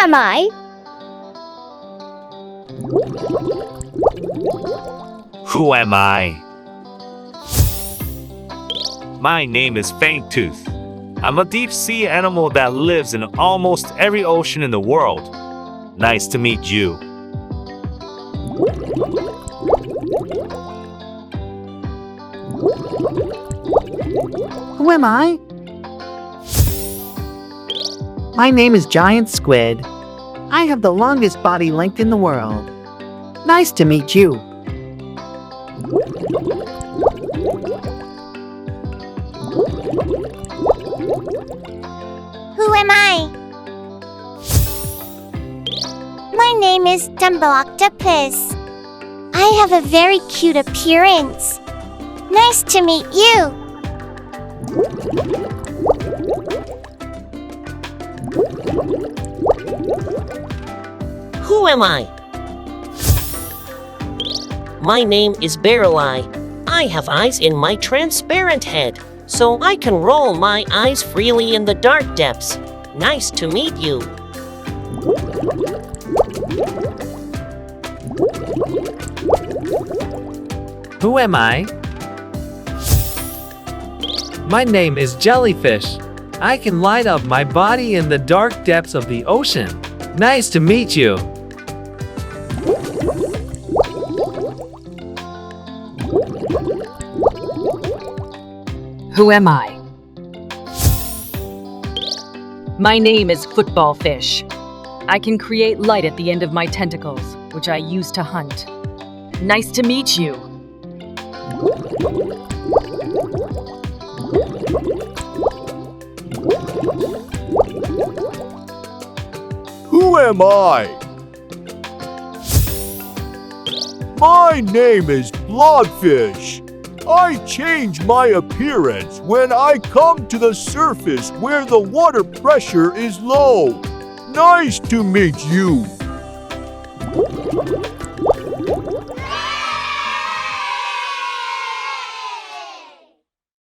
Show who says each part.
Speaker 1: am I?
Speaker 2: Who am I? My name is Fangtooth. I'm a deep-sea animal that lives in almost every ocean in the world. Nice to meet you.
Speaker 3: Who am I? My name is Giant Squid. I have the longest body length in the world. Nice to meet you.
Speaker 1: Who am I? My name is Octopus. I have a very cute appearance. Nice to meet you.
Speaker 4: Who am I? My name is Barrel-Eye. I have eyes in my transparent head, so I can roll my eyes freely in the dark depths. Nice to meet you.
Speaker 5: Who am I? My name is Jellyfish. I can light up my body in the dark depths of the ocean. Nice to meet you.
Speaker 6: Who am I? My name is Football Fish. I can create light at the end of my tentacles, which I use to hunt. Nice to meet you.
Speaker 7: Who am I? My name is Blobfish. I change my appearance when I come to the surface where the water pressure is low. Nice to meet you.